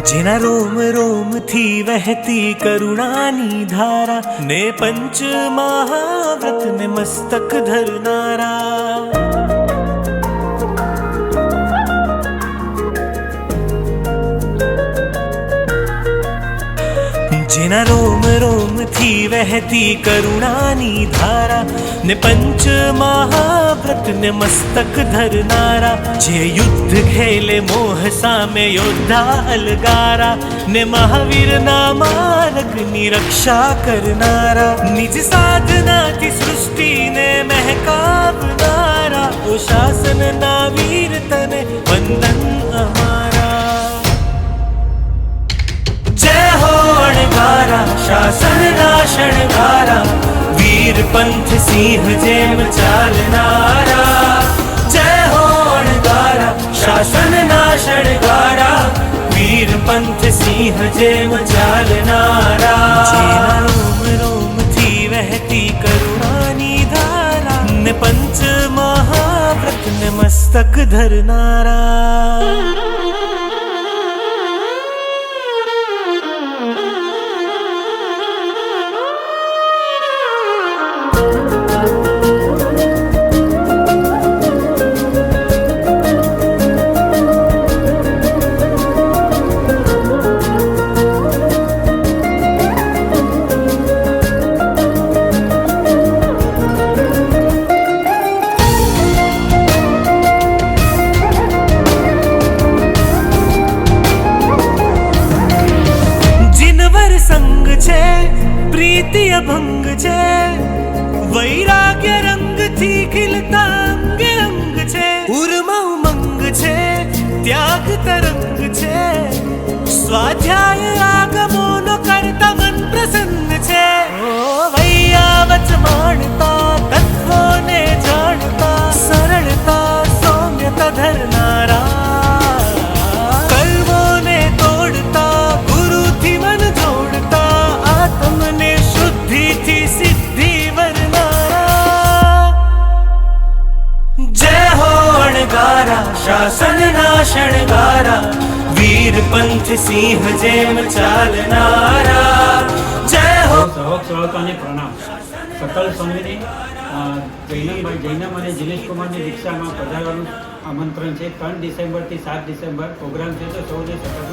જેના રોમ રોમ થી વહેતી કરુણાની ધારા ને પંચ મહાવ્રત ને મસ્તક ધરનારા, જેના રોમ રોમ થી વહેતી કરુણાની ધારા ને પંચ મહાવ્રત ને મસ્તક ધરનારા, જે યુદ્ધ ખેલે મોહ સામે યોદ્ધા અલગારા ને મહાવીરના માર્ગની રક્ષા કરનારા, નિજ સાધનાથી સૃષ્ટિને મહેકાવનારા, ઓ શાસનના વીર તને વંદન અમારા. જય હો અણગારા શાસનના શણગારા, વીર પંથ સિંહ જેમ ચાલનારા. જય હો અણગારા શાસનના શણગારા, વીર પંથ સિંહ જેમ ચાલનારા. જેના રોમ રોમથી વહેતી કરુણાની ધારા ને પંચ મહાવ્રત ને મસ્તક ધરનારા. સંગ છે પ્રીતિ અભંગ છે, વૈરાગ્ય રંગથી ખીલતા અંગે અંગ છે, ઉર્મા ઉમંગ છે ત્યાગ તરંગ છે, સ્વાધ્યાય આગમોનો કરતા મન પ્રસન્ન છે. ઓ વૈયાવત માણતા તત્વોને જાણતા, સરળતા સૌમ્યતા ધરનારા, કર્મોને તોડતા ગુરુથી મન જોડતા, આત્મને શુદ્ધિથી સિદ્ધિ વરનારા. જય હો અણગારા શાસનના શણગારા, વીર પંથ સિંહ જેમ ચાલનારા. જય હો સહોદરોને પ્રણામ. સકલ સ્વામીની જૈનમ અને જીનેશ કુમારની દીક્ષામાં પધારવાનું આમંત્રણ છે. 3 ડિસેમ્બરથી 7 ડિસેમ્બર પ્રોગ્રામ છે, તો સૌને સકલ